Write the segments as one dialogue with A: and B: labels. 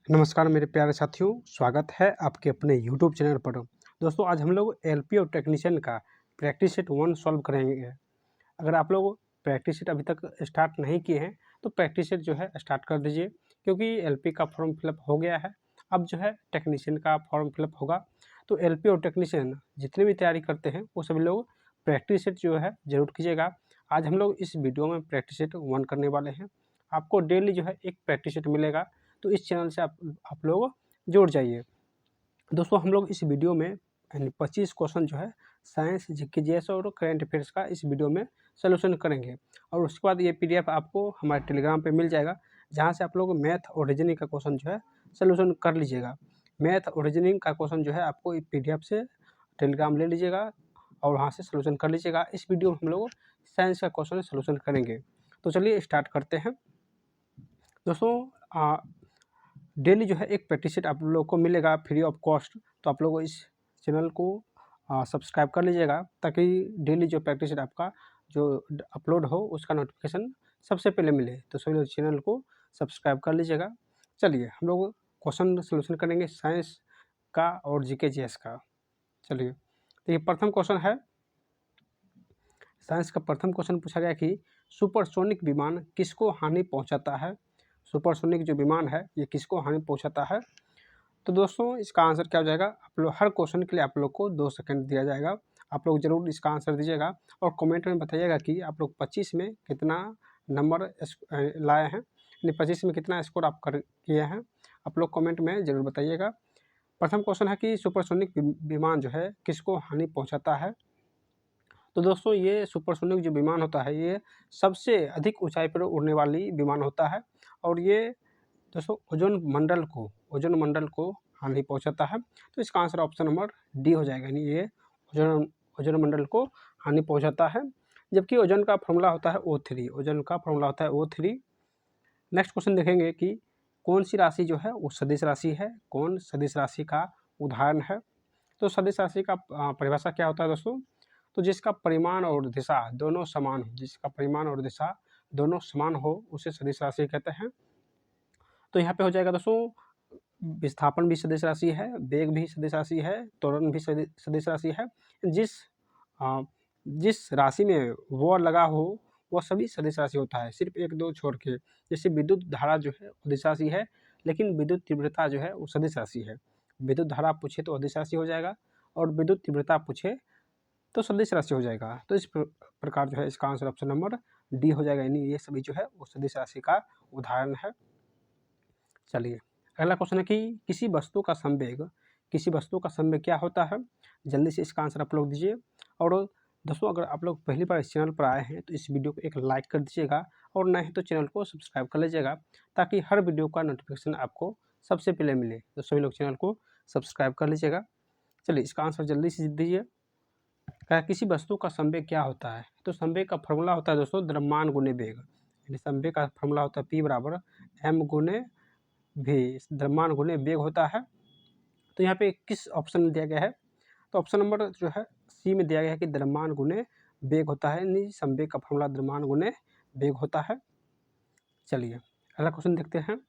A: नमस्कार मेरे प्यारे साथियों, स्वागत है आपके अपने यूट्यूब चैनल पर। दोस्तों आज हम लोग एलपी और टेक्नीशियन का प्रैक्टिस सेट 1 सॉल्व करेंगे। अगर आप लोग प्रैक्टिस सेट अभी तक स्टार्ट नहीं किए हैं तो प्रैक्टिस सेट जो है स्टार्ट कर दीजिए, क्योंकि एलपी का फॉर्म फिलअप हो गया है। अब जो है टेक्नीशियन का फॉर्म फिलअप होगा। तो एलपी और टेक्नीशियन जितने भी तैयारी करते हैं वो सभी लोग प्रैक्टिस सेट जो है ज़रूर कीजिएगा। आज हम लोग इस वीडियो में प्रैक्टिस सेट 1 करने वाले हैं। आपको डेली जो है एक प्रैक्टिस सेट मिलेगा, तो इस चैनल से आप लोग जुड़ जाइए। दोस्तों हम लोग इस वीडियो में यानी 25 क्वेश्चन जो है साइंस, जीके, जीएस और करंट अफेयर्स का इस वीडियो में सॉल्यूशन करेंगे। और उसके बाद ये पीडीएफ आपको हमारे टेलीग्राम पे मिल जाएगा, जहाँ से आप लोग मैथ और रीजनिंग का क्वेश्चन जो है सॉल्यूशन कर लीजिएगा। मैथ और रीजनिंग का क्वेश्चन जो है आपको पीडीएफ से टेलीग्राम ले लीजिएगा और वहाँ से सॉल्यूशन कर लीजिएगा। इस वीडियो में हम लोग साइंस का क्वेश्चन सॉल्यूशन करेंगे। तो चलिए स्टार्ट करते हैं। दोस्तों डेली जो है एक प्रैक्टिस सेट आप लोग को मिलेगा फ्री ऑफ कॉस्ट। तो आप लोग इस चैनल को सब्सक्राइब कर लीजिएगा, ताकि डेली जो प्रैक्टिस सेट आपका जो अपलोड हो उसका नोटिफिकेशन सबसे पहले मिले। तो सभी लोग चैनल को सब्सक्राइब कर लीजिएगा। चलिए हम लोग क्वेश्चन सॉल्यूशन करेंगे साइंस का और जीके जीएस का। चलिए देखिए, प्रथम क्वेश्चन है साइंस का। प्रथम क्वेश्चन पूछा गया कि सुपरसोनिक विमान किसको हानि पहुंचाता है। सुपरसोनिक जो विमान है ये किसको हानि पहुंचाता है। तो दोस्तों इसका आंसर क्या हो जाएगा। आप लोग हर क्वेश्चन के लिए आप लोग को 2 सेकंड दिया जाएगा। आप लोग जरूर इसका आंसर दीजिएगा और कमेंट में बताइएगा कि आप लोग 25 में कितना नंबर लाए हैं, यानी 25 में कितना स्कोर आप किए हैं। आप लोग कमेंट में ज़रूर बताइएगा। प्रथम क्वेश्चन है कि सुपरसोनिक विमान जो है किसको हानि पहुँचाता है। तो दोस्तों ये सुपरसोनिक जो विमान होता है ये सबसे अधिक ऊंचाई पर उड़ने वाली विमान होता है, और ये दोस्तों ओजोन मंडल को हानि पहुंचाता है। तो इसका आंसर ऑप्शन नंबर डी हो जाएगा, यानी ये ओजोन मंडल को हानि पहुंचाता है। जबकि ओजोन का फॉर्मूला होता है O3। ओजोन का फॉर्मूला होता है O3। नेक्स्ट क्वेश्चन देखेंगे कि कौन सी राशि जो है वो सदिश राशि है, कौन सदिश राशि का उदाहरण है। तो सदिश राशि का परिभाषा क्या होता है दोस्तों। तो जिसका परिमाण और दिशा दोनों समान हो, जिसका परिमाण और दिशा दोनों समान हो उसे सदिश राशि कहते हैं। तो यहाँ पे हो जाएगा दोस्तों, विस्थापन भी सदिश राशि है, वेग भी सदिश राशि है, त्वरण भी सदिश राशि है। जिस राशि में वो लगा हो वह सभी सदिश राशि होता है, सिर्फ 1-2 छोड़ के। जैसे विद्युत धारा जो है अदिश राशि है, लेकिन विद्युत तीव्रता जो है वो सदिश राशि है। विद्युत धारा पूछे तो अदिश राशि हो जाएगा, और विद्युत तीव्रता पूछे तो सदिश राशि हो जाएगा। तो इस प्रकार जो है इसका आंसर ऑप्शन नंबर डी हो जाएगा, यानी ये सभी जो है वो सदिश राशि का उदाहरण है। चलिए अगला क्वेश्चन है कि किसी वस्तु का संवेग क्या होता है। जल्दी से इसका आंसर आप लोग दीजिए। और दोस्तों अगर आप लोग पहली बार इस चैनल पर आए हैं तो इस वीडियो को एक लाइक कर दीजिएगा, और नहीं तो चैनल को सब्सक्राइब कर लीजिएगा, ताकि हर वीडियो का नोटिफिकेशन आपको सबसे पहले मिले। तो सभी लोग चैनल को सब्सक्राइब कर लीजिएगा। चलिए इसका आंसर जल्दी से दीजिए। क्या किसी वस्तु का संवेग क्या होता है। तो संवेग का फॉर्मूला होता है दोस्तों द्रव्यमान गुने वेग, यानी संवेग का फॉर्मूला होता है P बराबर m गुने भी, द्रव्यमान गुने वेग होता है। तो यहाँ पे किस ऑप्शन में दिया गया है। तो ऑप्शन नंबर जो है सी में दिया गया है कि द्रव्यमान गुने वेग होता है, यानी संवेग का फॉर्मूला द्रव्यमान गुने वेग होता है। चलिए अगला क्वेश्चन देखते हैं।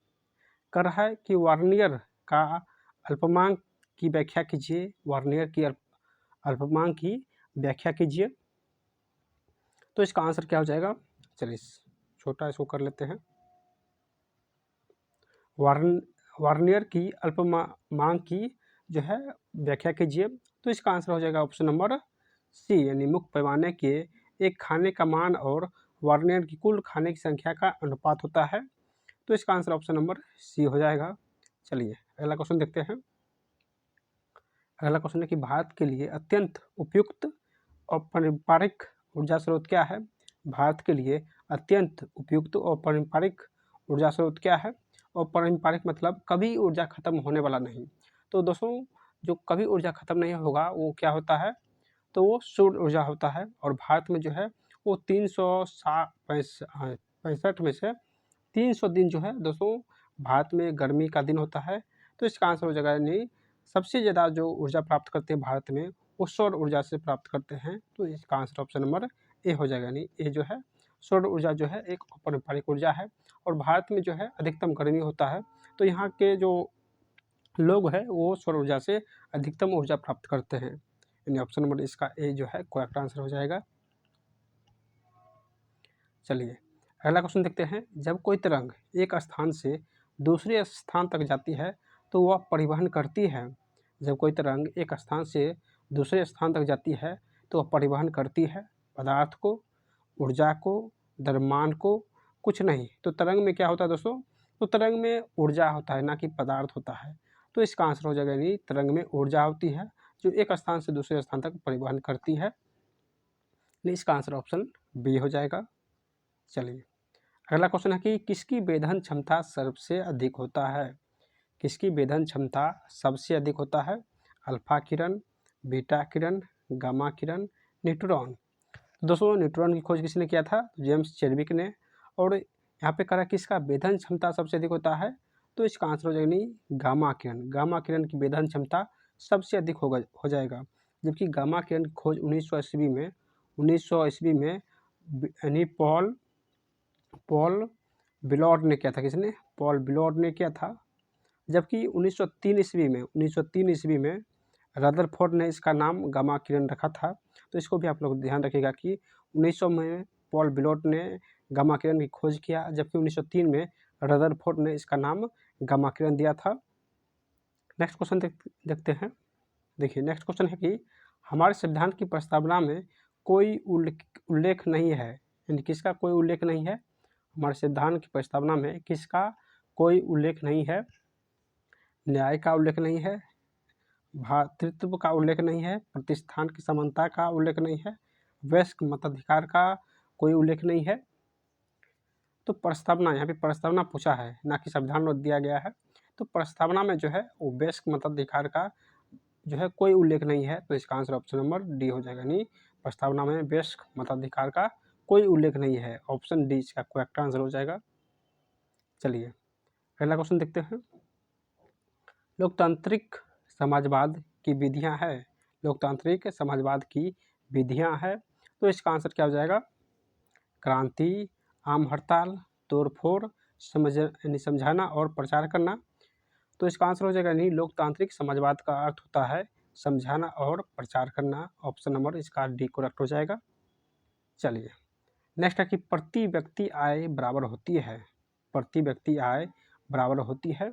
A: कर रहा है कि वार्नियर का अल्पमांक की व्याख्या कीजिए। वार्नियर की अल्पमांक की व्याख्या कीजिए। तो इसका आंसर क्या हो जाएगा। चलिए छोटा इसको कर लेते हैं। वार्नियर की अल्पमांक की जो है व्याख्या कीजिए। तो इसका आंसर हो जाएगा ऑप्शन नंबर सी, यानी मुख्य पैमाने के एक खाने का मान और वार्नियर की कुल खाने की संख्या का अनुपात होता है। तो इसका आंसर ऑप्शन नंबर सी हो जाएगा। चलिए अगला क्वेश्चन देखते हैं। अगला क्वेश्चन है कि भारत के लिए अत्यंत उपयुक्त और पारंपरिक ऊर्जा स्रोत क्या है। भारत के लिए अत्यंत उपयुक्त और पारंपरिक ऊर्जा स्रोत क्या है। और पारंपरिक मतलब कभी ऊर्जा खत्म होने वाला नहीं। तो दोस्तों जो कभी ऊर्जा खत्म नहीं होगा वो क्या होता है, तो वो सौर ऊर्जा होता है। और भारत में जो है वो 365 में से 300 दिन जो है दोस्तों भारत में गर्मी का दिन होता है। तो इसका आंसर हो जाएगा, नहीं सबसे ज़्यादा जो ऊर्जा प्राप्त करते हैं भारत में वो सौर ऊर्जा से प्राप्त करते हैं। तो इसका आंसर ऑप्शन नंबर ए हो जाएगा, नहीं ये जो है सौर ऊर्जा जो है एक पारंपरिक ऊर्जा है। और भारत में जो है अधिकतम गर्मी होता है, तो यहाँ के जो लोग हैं वो सौर ऊर्जा से अधिकतम ऊर्जा प्राप्त करते हैं। यानी ऑप्शन नंबर इसका ए जो है करेक्ट आंसर हो जाएगा। चलिए अगला क्वेश्चन देखते हैं। जब कोई तरंग एक स्थान से दूसरे स्थान तक जाती है तो वह परिवहन करती है। जब कोई तरंग एक स्थान से दूसरे स्थान तक जाती है तो वह परिवहन करती है पदार्थ को, ऊर्जा को, द्रव्यमान को, कुछ नहीं। तो तरंग में क्या होता है दोस्तों? तो तरंग में ऊर्जा होता है, ना कि पदार्थ होता है। तो इसका आंसर हो जाएगा यानी तरंग में ऊर्जा होती है जो एक स्थान से दूसरे स्थान तक परिवहन करती है। इसका आंसर ऑप्शन बी हो जाएगा। चलिए अगला क्वेश्चन है कि किसकी वेधन क्षमता सबसे अधिक होता है? किसकी वेधन क्षमता सबसे अधिक होता है? अल्फा किरण, बीटा किरण, गामा किरण, न्यूट्रॉन। दोस्तों न्यूट्रॉन की खोज किसने किया था? जेम्स चेडविक ने। और यहाँ पे करा किसका वेधन क्षमता सबसे अधिक होता है? तो इसका आंसर हो जाएगा नहीं गामा किरण। गामा किरण की वेधन क्षमता सबसे अधिक हो जाएगा। जबकि गामा किरण की खोज 1900 ईस्वी में यानी पॉल बिलॉट ने किया था। किसने? पॉल बिलॉट ने किया था। जबकि 1903 ईस्वी में रदरफोर्ड ने इसका नाम गामा किरण रखा था। तो इसको भी आप लोग ध्यान रखिएगा कि 1900 में पॉल बिलॉट ने गामा किरण की खोज किया, जबकि 1903 में रदरफोर्ड ने इसका नाम गामा किरण दिया था। नेक्स्ट क्वेश्चन देखते हैं। देखिए नेक्स्ट क्वेश्चन है कि हमारे संविधान की प्रस्तावना में कोई उल्लेख नहीं है। यानी किसका कोई उल्लेख नहीं है? हमारे संविधान की प्रस्तावना में किसका कोई उल्लेख नहीं है? न्याय का उल्लेख नहीं है, भातृत्व का उल्लेख नहीं है, प्रतिष्ठान की समानता का उल्लेख नहीं है, वयस्क मताधिकार का कोई उल्लेख नहीं है। तो प्रस्तावना, यहाँ पे प्रस्तावना पूछा है, ना कि संविधान में दिया गया है। तो प्रस्तावना में जो है वो वयस्क मताधिकार का जो है कोई उल्लेख नहीं है। तो इसका आंसर ऑप्शन नंबर डी हो जाएगा। यानी प्रस्तावना में वयस्क मताधिकार का कोई उल्लेख नहीं है। ऑप्शन डी इसका करेक्ट आंसर हो जाएगा। चलिए अगला क्वेश्चन देखते हैं। लोकतांत्रिक समाजवाद की विधियां है। लोकतांत्रिक समाजवाद की विधियां है। तो इसका आंसर क्या हो जाएगा? क्रांति, आम हड़ताल, तोड़फोड़, समझाना और प्रचार करना। तो इसका आंसर हो जाएगा नहीं लोकतांत्रिक समाजवाद का अर्थ होता है समझाना और प्रचार करना। ऑप्शन नंबर इसका डी करेक्ट हो जाएगा। चलिए नेक्स्ट है कि प्रति व्यक्ति आय बराबर होती है। प्रति व्यक्ति आय बराबर होती है।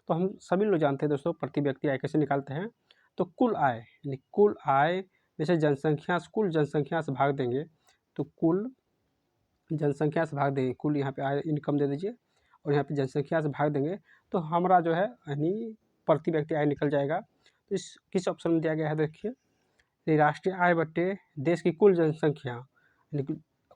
A: तो हम सभी लोग जानते हैं दोस्तों प्रति व्यक्ति आय कैसे निकालते हैं। तो कुल आय यानी कुल आय जैसे कुल जनसंख्या से भाग देंगे। तो कुल जनसंख्या से भाग देंगे, कुल यहाँ पे आय इनकम दे दीजिए और यहाँ पे जनसंख्या से भाग देंगे तो हमारा जो है यानी प्रति व्यक्ति आय निकल जाएगा। तो इस किस ऑप्शन में दिया गया है? देखिए राष्ट्रीय आय बट्टे देश की कुल जनसंख्या, यानी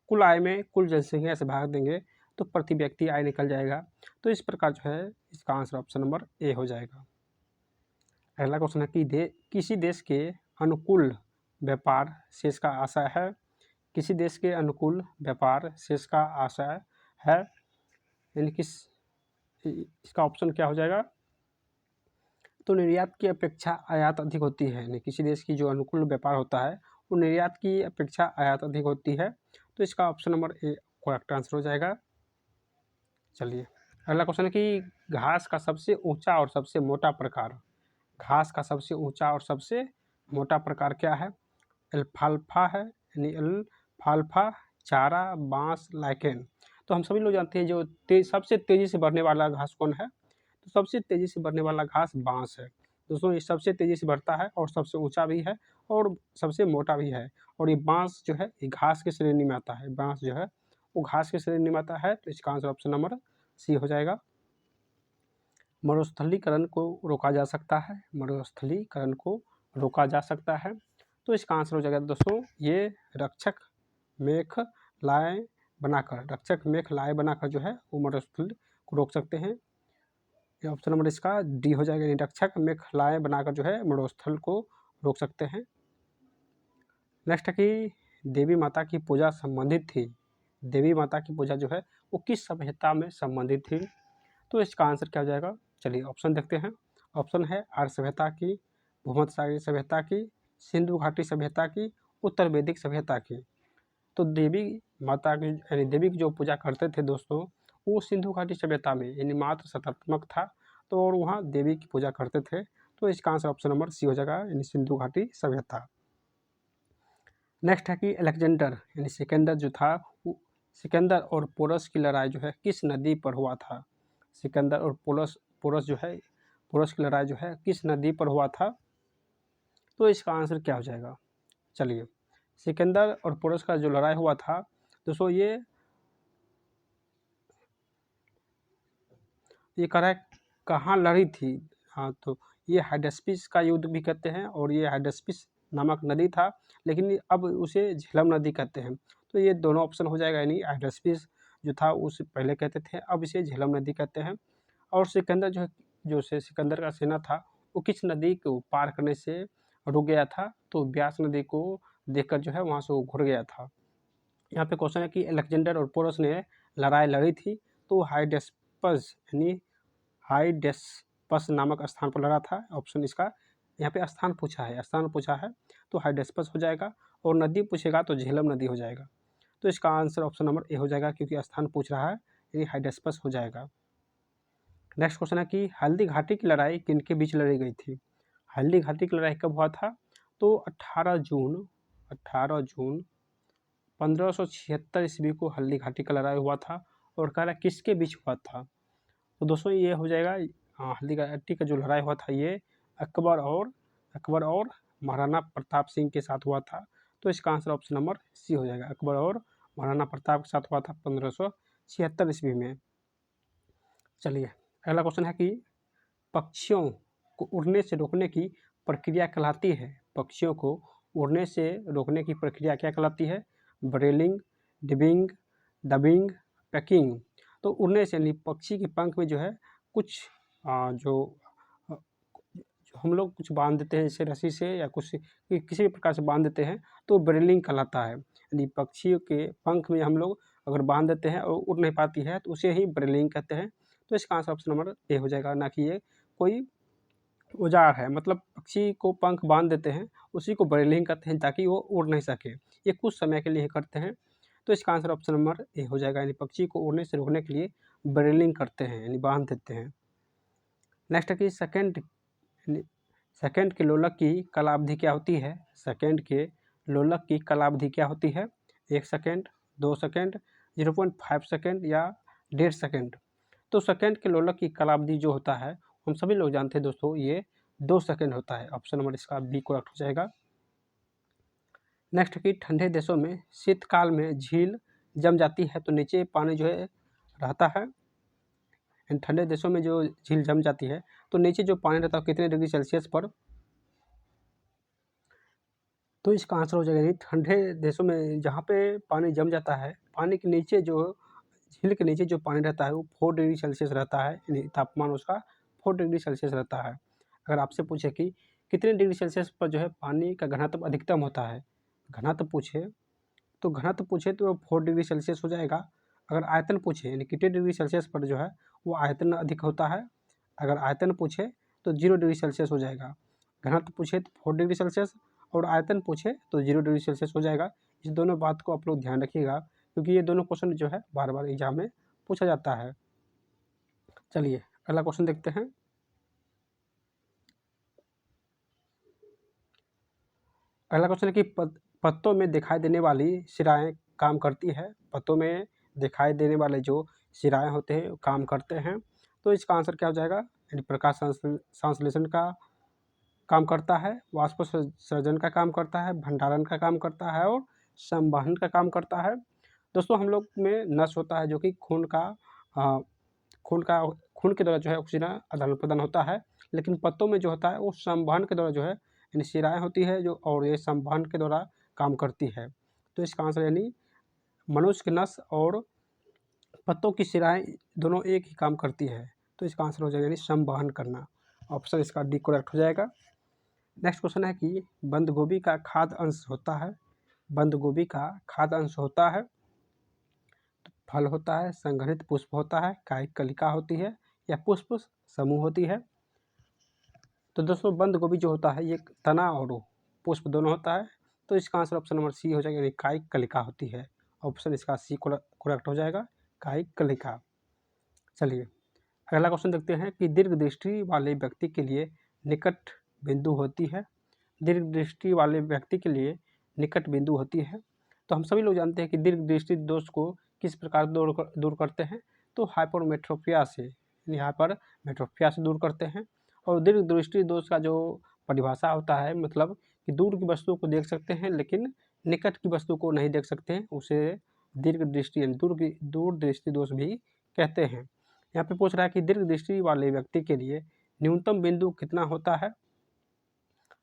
A: कुल आय में कुल जनसंख्या से भाग देंगे तो प्रति व्यक्ति आय निकल जाएगा। तो इस प्रकार जो है इसका आंसर ऑप्शन नंबर ए हो जाएगा। अगला क्वेश्चन है कि किसी देश के अनुकूल व्यापार शेष का आशय है। किसी देश के अनुकूल व्यापार शेष का आशय है, यानी किस इसका ऑप्शन क्या हो जाएगा? तो निर्यात की अपेक्षा आयात अधिक होती है। यानी किसी देश की जो अनुकूल व्यापार होता है वो निर्यात की अपेक्षा आयात अधिक होती है। तो इसका option number A correct answer हो जाएगा। चलिए अगला क्वेश्चन है कि घास का सबसे ऊंचा और सबसे मोटा प्रकार। घास का सबसे ऊंचा और सबसे मोटा प्रकार क्या है? अल्फाल्फा है, यानी अल्फाल्फा, चारा, बांस, लाइकेन। तो हम सभी लोग जानते हैं जो सबसे तेजी से बढ़ने वाला घास कौन है? तो सबसे तेजी से बढ़ने वाला घास बांस है। दोस्तों ये सबसे तेजी से बढ़ता है और सबसे ऊंचा भी है और सबसे मोटा भी है। और ये बांस जो है ये घास की श्रेणी में आता है। बांस जो है वो घास की श्रेणी में आता है। तो इसका आंसर ऑप्शन नंबर सी हो जाएगा। मरुस्थलीकरण को रोका जा सकता है। मरुस्थलीकरण को रोका जा सकता है। तो इसका आंसर हो जाएगा दोस्तों ये रक्षक मेख लाए बनाकर जो है वो मरुस्थल को रोक सकते हैं। ये ऑप्शन नंबर इसका डी हो जाएगा। रक्षक मेखलाएँ बनाकर जो है मरुस्थल को रोक सकते हैं। नेक्स्ट है कि देवी माता की पूजा संबंधित थी। देवी माता की पूजा जो है वो किस सभ्यता में संबंधित थी? तो इसका आंसर क्या हो जाएगा? चलिए ऑप्शन देखते हैं। ऑप्शन है आर्य सभ्यता की, भूमध्यसागरीय सभ्यता की, सिंधु घाटी सभ्यता की, उत्तर वैदिक सभ्यता की। तो देवी माता की यानी देवी की जो पूजा करते थे दोस्तों वो सिंधु घाटी सभ्यता में यानी मात्र सतात्मक था। तो और वहाँ देवी की पूजा करते थे। तो इसका आंसर ऑप्शन नंबर सी हो जाएगा, यानी सिंधु घाटी सभ्यता। नेक्स्ट है कि अलेक्जेंडर यानी सिकंदर जो था, सिकंदर और पोरस की लड़ाई जो है किस नदी पर हुआ था? सिकंदर और पोरस जो है, पोरस की लड़ाई जो है किस नदी पर हुआ था? तो इसका आंसर क्या हो जाएगा? चलिए, सिकंदर और पोरस का जो लड़ाई हुआ था दोस्तों, ये कह रहा है कहाँ लड़ी थी। हाँ, तो ये हाइडेस्पिस का युद्ध भी कहते हैं, और ये हाइडेस्पिस नामक नदी था, लेकिन अब उसे झेलम नदी कहते हैं। तो ये दोनों ऑप्शन हो जाएगा, यानी हाइडेस्पिस जो था उसे पहले कहते थे, अब इसे झेलम नदी कहते हैं। और सिकंदर जो है, सिकंदर का सेना था, वो किस नदी को पार करने से रुक गया था? तो ब्यास नदी को देखकर जो है वहाँ से वो घुर गया था। यहाँ पे क्वेश्चन है कि अलेक्जेंडर और पोरस ने लड़ाई लड़ी थी, तो हाइडेस्पस यानी हाइडेस्पस नामक स्थान पर लड़ा था। ऑप्शन इसका यहाँ पे स्थान पूछा है, तो हाइडेस्पस हो जाएगा, और नदी पूछेगा तो झेलम नदी हो जाएगा। तो इसका आंसर ऑप्शन नंबर ए हो जाएगा, क्योंकि स्थान पूछ रहा है, यानी हाइडेस्पस हो जाएगा। नेक्स्ट क्वेश्चन है कि हल्दी घाटी की लड़ाई किनके बीच लड़ी गई थी? हल्दी घाटी की लड़ाई कब हुआ था? तो 18 जून 1576 ईस्वी को हल्दी घाटी का लड़ाई हुआ था, और कह रहा किसके बीच हुआ था? तो दोस्तों ये हो जाएगा, हल्दी घाटी का जो लड़ाई हुआ था ये अकबर और महाराणा प्रताप सिंह के साथ हुआ था। तो इसका आंसर ऑप्शन नंबर सी हो जाएगा, अकबर और महाराणा प्रताप के साथ हुआ था 1576 ईस्वी में। चलिए, अगला क्वेश्चन है कि पक्षियों को उड़ने से रोकने की प्रक्रिया कहलाती है? पक्षियों को उड़ने से रोकने की प्रक्रिया क्या कहलाती है? ब्रेलिंग, डिबिंग, डबिंग, पैकिंग। तो उड़ने से यानी पक्षी के पंख में जो है कुछ जो हम लोग कुछ बांध देते हैं, जैसे रस्सी से या कुछ किसी भी प्रकार से बांध देते हैं, तो ब्रेलिंग कहलाता है। यानी पक्षियों के पंख में हम लोग अगर बांध देते हैं और उड़ नहीं पाती है, तो उसे ही ब्रेलिंग कहते हैं। तो इसका आंसर ऑप्शन नंबर ए हो जाएगा, ना कि ये कोई औजार है। मतलब पक्षी को पंख बांध देते हैं, उसी को ब्रेलिंग कहते हैं, ताकि वो उड़ नहीं सके। ये कुछ समय के लिए करते हैं। तो इसका आंसर ऑप्शन नंबर ए हो जाएगा, यानी पक्षी को उड़ने से रोकने के लिए ब्रेलिंग करते हैं, यानी बांध देते हैं। नेक्स्ट है कि सेकंड के लोलक की कालावधि क्या होती है? सेकंड के लोलक की कालावधि क्या होती है? 1 सेकंड, 2 सेकंड, 0.5 सेकंड या 1.5 सेकंड। तो सेकंड के लोलक की कालावधि जो होता है, हम सभी लोग जानते हैं दोस्तों, ये 2 सेकंड होता है। ऑप्शन नंबर इसका बी करेक्ट हो जाएगा। नेक्स्ट कि ठंडे देशों में शीतकाल में झील जम जाती है, तो नीचे पानी जो है रहता है। ठंडे देशों में जो झील जम जाती है, तो नीचे जो पानी रहता है कितने डिग्री सेल्सियस पर? तो इसका आंसर हो जाएगा, ठंडे देशों में जहाँ पे पानी जम जाता है, पानी के नीचे जो झील के नीचे जो पानी रहता है वो 4 डिग्री सेल्सियस रहता है, यानी तापमान उसका 4 डिग्री सेल्सियस रहता है। अगर आपसे पूछे कि कितने डिग्री सेल्सियस पर जो है पानी का घनत्व अधिकतम होता है, घनत्व पूछे तो 4 डिग्री सेल्सियस हो जाएगा। अगर आयतन पूछे यानी कितने डिग्री सेल्सियस पर जो है वो आयतन अधिक होता है, अगर आयतन पूछे तो 0 डिग्री सेल्सियस हो जाएगा। घनत्व पूछे तो 4 डिग्री सेल्सियस, और आयतन पूछे तो 0 डिग्री सेल्सियस हो जाएगा। इस दोनों बात को आप लोग ध्यान रखिएगा, क्योंकि ये दोनों क्वेश्चन जो है बार बार एग्जाम में पूछा जाता है। चलिए, अगला क्वेश्चन देखते हैं। अगला क्वेश्चन है कि पत्तों में दिखाई देने वाली शिराएँ काम करती है? पत्तों में दिखाई देने वाले जो शिराएँ होते हैं काम करते हैं। तो इसका आंसर क्या हो जाएगा? यानी प्रकाश संश्लेषण का काम करता है, वाष्प सर्जन का काम करता है, भंडारण का काम करता है, और संवहन का काम करता है। दोस्तों, हम लोग में नस होता है जो कि खून के द्वारा जो है ऑक्सीजन आदान प्रदान होता है, लेकिन पत्तों में जो होता है वो संवहन के द्वारा जो है, यानी शिराएँ होती है जो, और ये संवहन के द्वारा काम करती है। तो इसका आंसर यानी मनुष्य की नस और पत्तों की शिराएँ दोनों एक ही काम करती है। तो इसका आंसर हो जाएगा यानी संवहन करना। ऑप्शन इसका डी करेक्ट हो जाएगा। नेक्स्ट क्वेश्चन है कि बंद गोभी का खाद्य अंश होता है? बंद गोभी का खाद्य अंश होता है, फल होता है, संघनित पुष्प होता है, कायिक कलिका होती है, या पुष्प समूह होती है? तो दोस्तों, बंद गोभी जो होता है ये तना और पुष्प दोनों होता है। तो इसका आंसर ऑप्शन नंबर सी हो जाएगा, यानी कायिक कलिका होती है। ऑप्शन इसका सी करेक्ट हो जाएगा, कायिक कलिका। चलिए, अगला क्वेश्चन देखते हैं कि दीर्घ दृष्टि वाले व्यक्ति के लिए निकट बिंदु होती है। दीर्घ दृष्टि वाले व्यक्ति के लिए निकट बिंदु होती है। तो हम सभी लोग जानते हैं कि दीर्घ दृष्टि दोष को किस प्रकार दूर करते हैं, तो हाइपरमेट्रोपिया से, यानी हाइपरमेट्रोपिया से दूर करते हैं। और दीर्घ दृष्टि दोष का जो परिभाषा होता है, मतलब कि दूर की वस्तु को देख सकते हैं लेकिन निकट की वस्तु को नहीं देख सकते हैं, उसे दीर्घ दृष्टि यानी दूर दृष्टि दोष भी कहते हैं। यहाँ पे पूछ रहा है कि दीर्घ दृष्टि वाले व्यक्ति के लिए न्यूनतम बिंदु कितना होता है।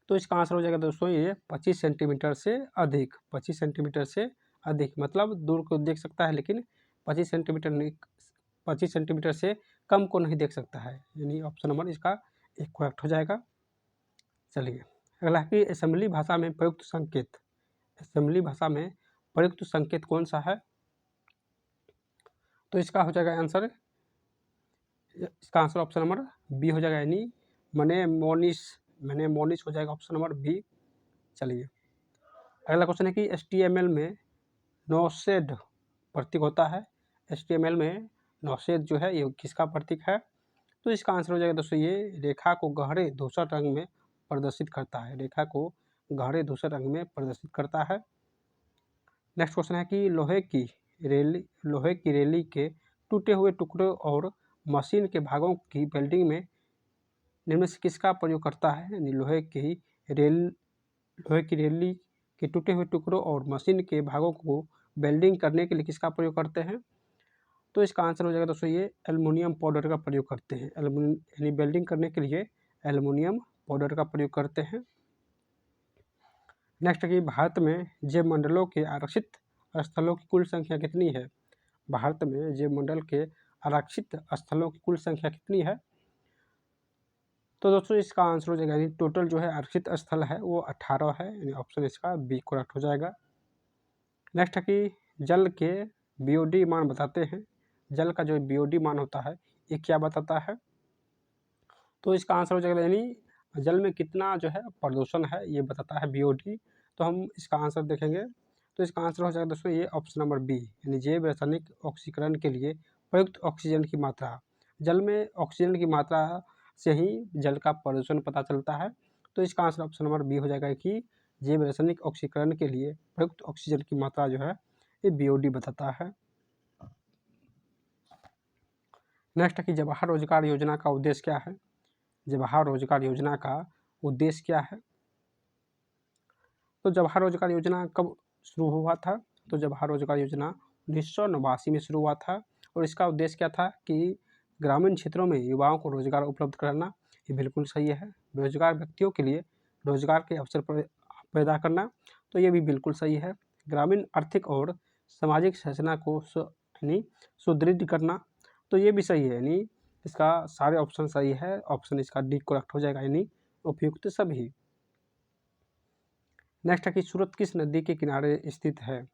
A: तो इसका आंसर हो जाएगा दोस्तों ये 25 सेंटीमीटर से अधिक। 25 सेंटीमीटर से अधिक मतलब दूर को देख सकता है लेकिन 25 सेंटीमीटर से कम को नहीं देख सकता है, यानी ऑप्शन नंबर इसका एक करेक्ट हो जाएगा। चलिए अगला है कि असेंबली भाषा में प्रयुक्त संकेत। असेंबली भाषा में प्रयुक्त संकेत कौन सा है। तो इसका हो जाएगा आंसर, इसका आंसर ऑप्शन नंबर बी हो जाएगा, यानी मनेमोनिस हो जाएगा ऑप्शन नंबर बी। चलिए अगला क्वेश्चन है कि HTML में नोशेड प्रतीक होता है। HTML में नोशेड जो है ये किसका प्रतीक है। तो इसका आंसर हो जाएगा दोस्तों ये रेखा को गहरे धूसर रंग में प्रदर्शित करता है। रेखा को गहरे धूसर रंग में प्रदर्शित करता है। नेक्स्ट क्वेश्चन है कि लोहे की रेली के टूटे हुए टुकड़ों और मशीन के भागों की वेल्डिंग में निम्न से किसका प्रयोग करता है। यानी लोहे की रेली के टूटे हुए टुकड़ों और मशीन के भागों को वेल्डिंग करने के लिए किसका प्रयोग करते हैं। तो इसका आंसर हो जाएगा दोस्तों ये एल्युमिनियम पाउडर का प्रयोग करते हैं। यानी वेल्डिंग करने के लिए एल्युमिनियम पाउडर का प्रयोग करते हैं। नेक्स्ट है कि भारत में जैव मंडलों के आरक्षित स्थलों की कुल संख्या कितनी है। भारत में जैव मंडल के आरक्षित स्थलों की कुल संख्या कितनी है। तो दोस्तों इसका आंसर हो जाएगा, यानी टोटल जो है आरक्षित स्थल है वो 18 है, यानी ऑप्शन इसका बी करेक्ट हो जाएगा। नेक्स्ट है कि जल के BOD मान बताते हैं। जल का जो BOD मान होता है ये क्या बताता है। तो इसका आंसर हो जाएगा, यानी जल में कितना जो है प्रदूषण है ये बताता है BOD। तो हम इसका आंसर देखेंगे, तो इसका आंसर हो जाएगा दोस्तों ये ऑप्शन नंबर बी, यानी जैव रासायनिक ऑक्सीकरण के लिए प्रयुक्त ऑक्सीजन की मात्रा। जल में ऑक्सीजन की मात्रा से ही जल का प्रदूषण पता चलता है। तो इसका आंसर ऑप्शन नंबर बी हो जाएगा कि जैव रासायनिक ऑक्सीकरण के लिए प्रयुक्त ऑक्सीजन की मात्रा जो है ये BOD बताता है। नेक्स्ट है कि जवाहर रोजगार योजना का उद्देश्य क्या है। जवाहर रोजगार योजना का उद्देश्य क्या है। तो जवाहर रोजगार योजना कब शुरू हुआ था। तो जवाहर रोजगार योजना 1989 में शुरू हुआ था और इसका उद्देश्य क्या था कि ग्रामीण क्षेत्रों में युवाओं को रोजगार उपलब्ध कराना। ये बिल्कुल सही है। बेरोजगार व्यक्तियों के लिए रोजगार के अवसर पैदा करना, तो ये भी बिल्कुल सही है। ग्रामीण आर्थिक और सामाजिक संरचना को यानी सुदृढ़ करना, तो ये भी सही है, यानी इसका सारे ऑप्शन सही है। ऑप्शन इसका डी करेक्ट हो जाएगा, यानी उपयुक्त सभी। नेक्स्ट है कि सूरत किस नदी के किनारे स्थित है।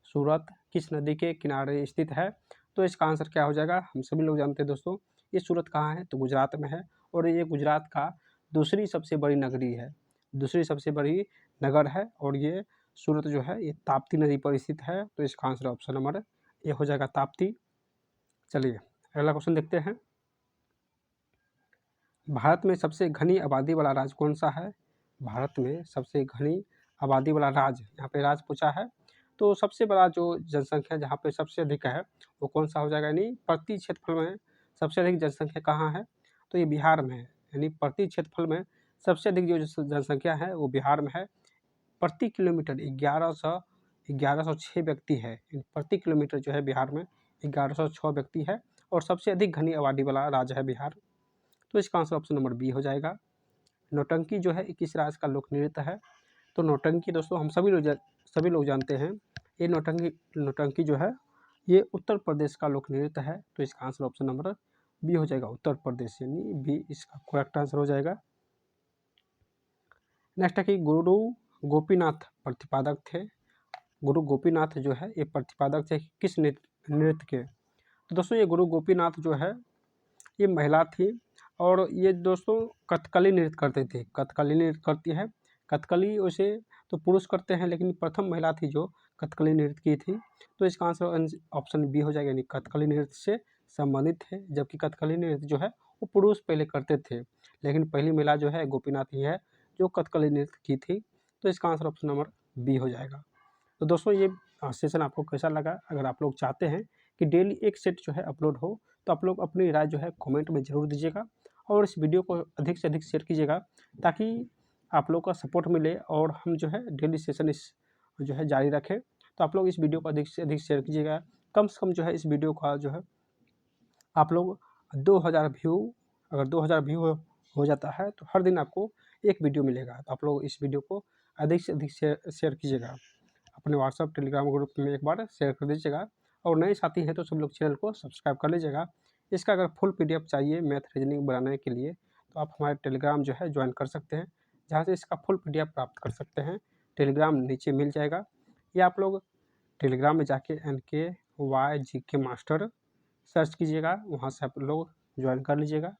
A: सूरत किस नदी के किनारे स्थित है। तो इसका आंसर क्या हो जाएगा, हम सभी लोग जानते हैं दोस्तों ये सूरत कहाँ है, तो गुजरात में है और ये गुजरात का दूसरी सबसे बड़ी नगरी है, दूसरी सबसे बड़ी नगर है और ये सूरत जो है ये ताप्ती नदी पर स्थित है। तो इसका आंसर ऑप्शन नंबर ए हो जाएगा ताप्ती। चलिए अगला क्वेश्चन देखते हैं। भारत में सबसे घनी आबादी वाला राज्य कौन सा है। भारत में सबसे घनी आबादी वाला राज्य, यहाँ पे राज्य पूछा है, तो सबसे बड़ा जो जनसंख्या जहाँ पे सबसे अधिक है वो कौन सा हो जाएगा, यानी प्रति क्षेत्रफल में सबसे अधिक जनसंख्या कहाँ है, तो ये बिहार में है। यानी प्रति क्षेत्रफल में सबसे अधिक जो जनसंख्या है वो बिहार में है। प्रति किलोमीटर 1106 व्यक्ति है। प्रति किलोमीटर जो है बिहार में 1106 व्यक्ति है और सबसे अधिक घनी आबादी वाला राज्य है बिहार। तो इसका आंसर ऑप्शन नंबर बी हो जाएगा। नौटंकी जो है किस राज्य का लोक नृत्य है। तो नौटंकी दोस्तों हम सभी लोग जानते हैं, ये नौटंकी जो है ये उत्तर प्रदेश का लोक नृत्य है। तो इसका आंसर ऑप्शन नंबर बी हो जाएगा, उत्तर प्रदेश, यानी बी इसका करेक्ट आंसर हो जाएगा। नेक्स्ट है कि गुरु गोपीनाथ प्रतिपादक थे। गुरु गोपीनाथ जो है ये प्रतिपादक थे किस नृत्य के। तो दोस्तों ये गुरु गोपीनाथ जो है ये महिला थी और ये दोस्तों कथकली नृत्य करते थे। कथकली नृत्य करती है। कथकली वैसे तो पुरुष करते हैं लेकिन प्रथम महिला थी जो कथकली नृत्य की थी। तो इसका आंसर ऑप्शन बी हो जाएगा, यानी कथकली नृत्य से संबंधित थे, जबकि कथकली नृत्य जो है वो पुरुष पहले करते थे। लेकिन पहली महिला जो है गोपीनाथ ही है जो कथकली नृत्य की थी। तो इसका आंसर ऑप्शन नंबर बी हो जाएगा। तो दोस्तों ये सेशन आपको कैसा लगा? अगर आप लोग चाहते हैं कि डेली एक सेट जो है अपलोड हो, तो आप लोग अपनी राय जो है कमेंट में ज़रूर दीजिएगा और इस वीडियो को अधिक से अधिक शेयर कीजिएगा, ताकि आप लोग का सपोर्ट मिले और हम जो है डेली सेशन इस जो है जारी रखें। तो आप लोग इस वीडियो को अधिक से अधिक शेयर कीजिएगा। कम से कम जो है इस वीडियो का जो है आप लोग 2000 व्यू, अगर 2000 व्यू हो जाता है तो हर दिन आपको एक वीडियो मिलेगा। तो आप लोग इस वीडियो को अधिक से अधिक शेयर कीजिएगा। अपने व्हाट्सअप टेलीग्राम ग्रुप में एक बार शेयर कर दीजिएगा और नए साथी हैं तो सब लोग चैनल को सब्सक्राइब कर लीजिएगा। इसका अगर फुल PDF चाहिए मैथ रीजनिंग बनाने के लिए, तो आप हमारे टेलीग्राम जो है ज्वाइन कर सकते हैं, जहाँ से इसका फुल PDF प्राप्त कर सकते हैं। टेलीग्राम नीचे मिल जाएगा, या आप लोग टेलीग्राम में जाके NKYGK मास्टर सर्च कीजिएगा, वहाँ से आप लोग ज्वाइन कर लीजिएगा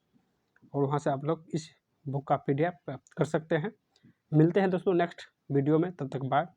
A: और वहाँ से आप लोग इस बुक का PDF प्राप्त कर सकते हैं। मिलते हैं दोस्तों नेक्स्ट वीडियो में, तब तक बाय।